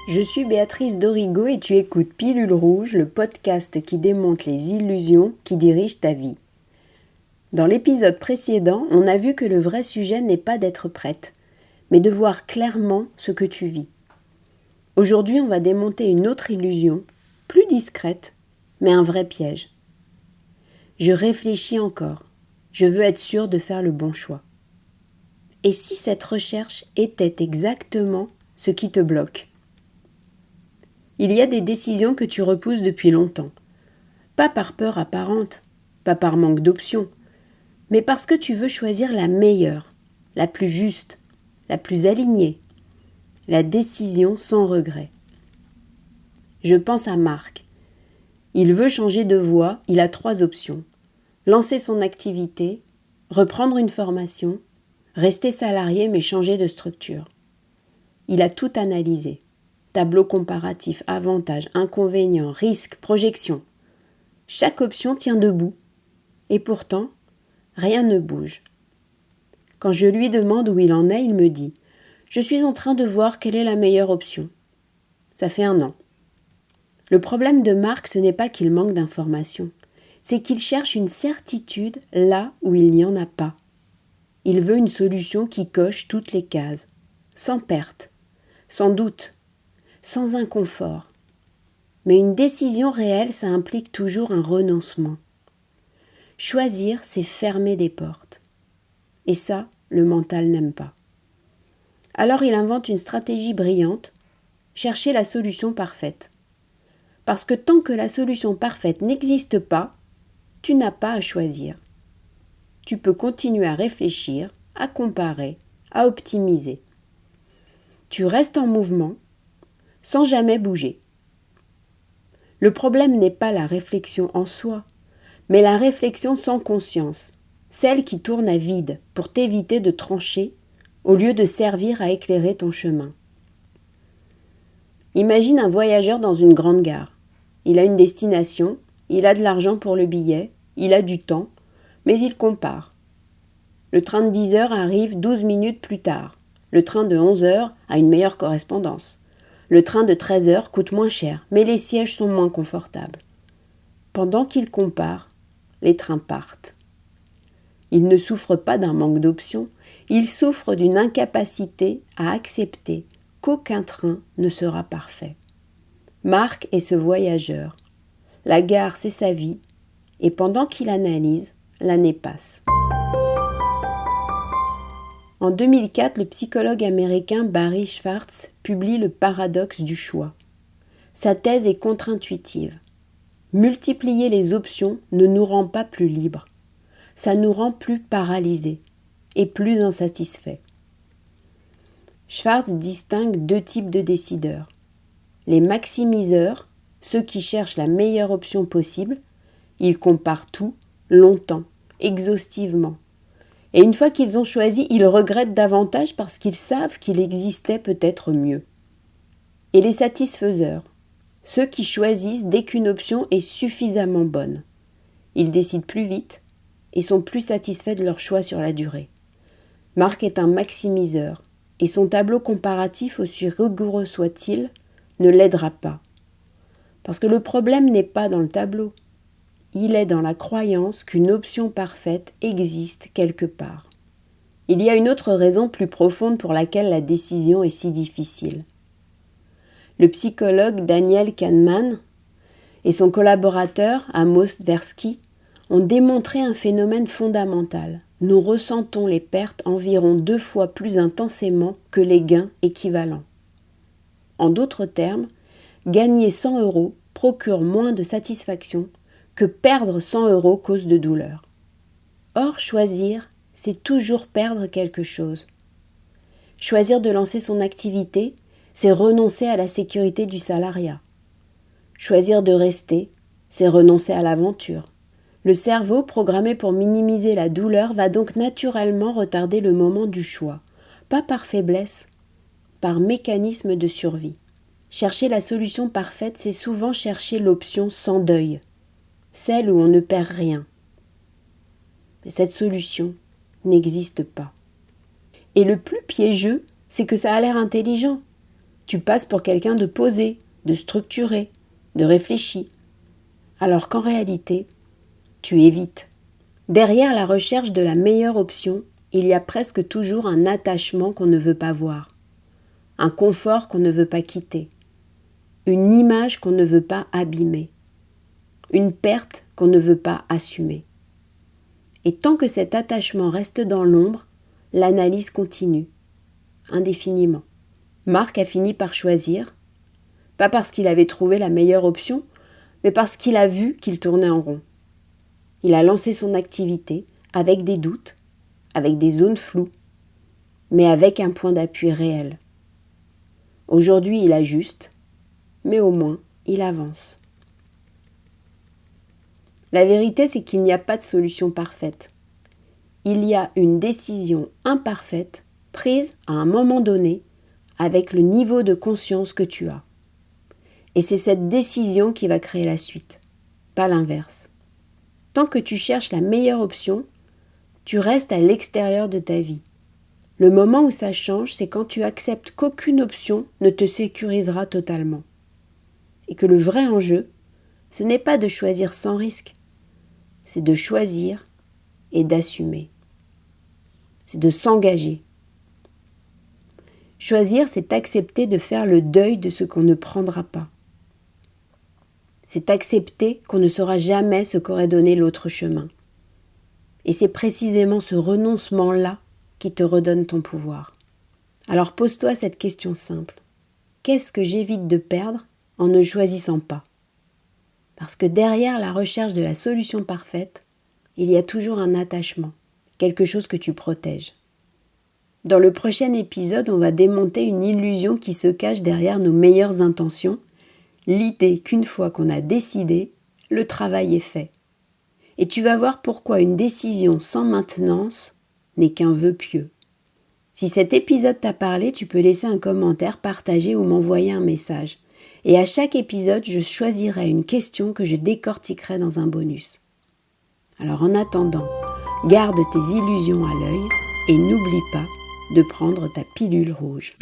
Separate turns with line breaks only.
Je suis Béatrice Dorigo et tu écoutes Pilule Rouge, le podcast qui démonte les illusions qui dirigent ta vie. Dans l'épisode précédent, on a vu que le vrai sujet n'est pas d'être prête, mais de voir clairement ce que tu vis. Aujourd'hui, on va démonter une autre illusion, plus discrète, mais un vrai piège. Je réfléchis encore. Je veux être sûre de faire le bon choix. Et si cette recherche était exactement ce qui te bloque ? Il y a des décisions que tu repousses depuis longtemps. Pas par peur apparente, pas par manque d'options, mais parce que tu veux choisir la meilleure, la plus juste, la plus alignée, la décision sans regret. Je pense à Marc. Il veut changer de voie, il a 3 options. Lancer son activité, reprendre une formation, rester salarié mais changer de structure. Il a tout analysé. Tableau comparatif, avantages, inconvénients, risques, projections. Chaque option tient debout. Et pourtant, rien ne bouge. Quand je lui demande où il en est, il me dit « Je suis en train de voir quelle est la meilleure option. » Ça fait 1 an. Le problème de Marc, ce n'est pas qu'il manque d'informations. C'est qu'il cherche une certitude là où il n'y en a pas. Il veut une solution qui coche toutes les cases, sans perte, sans doute, sans inconfort. Mais une décision réelle, ça implique toujours un renoncement. Choisir, c'est fermer des portes. Et ça, le mental n'aime pas. Alors il invente une stratégie brillante, chercher la solution parfaite. Parce que tant que la solution parfaite n'existe pas, tu n'as pas à choisir. Tu peux continuer à réfléchir, à comparer, à optimiser. Tu restes en mouvement, sans jamais bouger. Le problème n'est pas la réflexion en soi, mais la réflexion sans conscience, celle qui tourne à vide pour t'éviter de trancher au lieu de servir à éclairer ton chemin. Imagine un voyageur dans une grande gare. Il a une destination, il a de l'argent pour le billet, il a du temps, mais il compare. Le train de 10 heures arrive 12 minutes plus tard. Le train de 11 heures a une meilleure correspondance. Le train de 13 heures coûte moins cher, mais les sièges sont moins confortables. Pendant qu'il compare, les trains partent. Il ne souffre pas d'un manque d'options, il souffre d'une incapacité à accepter qu'aucun train ne sera parfait. Marc est ce voyageur. La gare, c'est sa vie, et pendant qu'il analyse, l'année passe. En 2004, le psychologue américain Barry Schwartz publie Le paradoxe du choix. Sa thèse est contre-intuitive. Multiplier les options ne nous rend pas plus libres. Ça nous rend plus paralysés et plus insatisfaits. Schwartz distingue 2 types de décideurs. Les maximiseurs, ceux qui cherchent la meilleure option possible, ils comparent tout, longtemps, exhaustivement. Et une fois qu'ils ont choisi, ils regrettent davantage parce qu'ils savent qu'il existait peut-être mieux. Et les satisfaiseurs, ceux qui choisissent dès qu'une option est suffisamment bonne. Ils décident plus vite et sont plus satisfaits de leur choix sur la durée. Marc est un maximiseur et son tableau comparatif, aussi rigoureux soit-il, ne l'aidera pas. Parce que le problème n'est pas dans le tableau. Il est dans la croyance qu'une option parfaite existe quelque part. Il y a une autre raison plus profonde pour laquelle la décision est si difficile. Le psychologue Daniel Kahneman et son collaborateur Amos Tversky ont démontré un phénomène fondamental. Nous ressentons les pertes environ 2 fois plus intensément que les gains équivalents. En d'autres termes, gagner 100 € procure moins de satisfaction que perdre 100 € cause de douleur. Or, choisir, c'est toujours perdre quelque chose. Choisir de lancer son activité, c'est renoncer à la sécurité du salariat. Choisir de rester, c'est renoncer à l'aventure. Le cerveau, programmé pour minimiser la douleur, va donc naturellement retarder le moment du choix, pas par faiblesse, par mécanisme de survie. Chercher la solution parfaite, c'est souvent chercher l'option sans deuil, celle où on ne perd rien. Mais cette solution n'existe pas. Et le plus piégeux, c'est que ça a l'air intelligent. Tu passes pour quelqu'un de posé, de structuré, de réfléchi, alors qu'en réalité, tu évites. Derrière la recherche de la meilleure option, il y a presque toujours un attachement qu'on ne veut pas voir, un confort qu'on ne veut pas quitter, une image qu'on ne veut pas abîmer, une perte qu'on ne veut pas assumer. Et tant que cet attachement reste dans l'ombre, l'analyse continue, indéfiniment. Marc a fini par choisir, pas parce qu'il avait trouvé la meilleure option, mais parce qu'il a vu qu'il tournait en rond. Il a lancé son activité avec des doutes, avec des zones floues, mais avec un point d'appui réel. Aujourd'hui, il ajuste, mais au moins, il avance. La vérité, c'est qu'il n'y a pas de solution parfaite. Il y a une décision imparfaite prise à un moment donné avec le niveau de conscience que tu as. Et c'est cette décision qui va créer la suite, pas l'inverse. Tant que tu cherches la meilleure option, tu restes à l'extérieur de ta vie. Le moment où ça change, c'est quand tu acceptes qu'aucune option ne te sécurisera totalement. Et que le vrai enjeu, ce n'est pas de choisir sans risque, c'est de choisir et d'assumer. C'est de s'engager. Choisir, c'est accepter de faire le deuil de ce qu'on ne prendra pas. C'est accepter qu'on ne saura jamais ce qu'aurait donné l'autre chemin. Et c'est précisément ce renoncement-là qui te redonne ton pouvoir. Alors pose-toi cette question simple. Qu'est-ce que j'évite de perdre en ne choisissant pas ? Parce que derrière la recherche de la solution parfaite, il y a toujours un attachement, quelque chose que tu protèges. Dans le prochain épisode, on va démonter une illusion qui se cache derrière nos meilleures intentions, l'idée qu'une fois qu'on a décidé, le travail est fait. Et tu vas voir pourquoi une décision sans maintenance n'est qu'un vœu pieux. Si cet épisode t'a parlé, tu peux laisser un commentaire, partager ou m'envoyer un message. Et à chaque épisode, je choisirai une question que je décortiquerai dans un bonus. Alors en attendant, garde tes illusions à l'œil et n'oublie pas de prendre ta pilule rouge.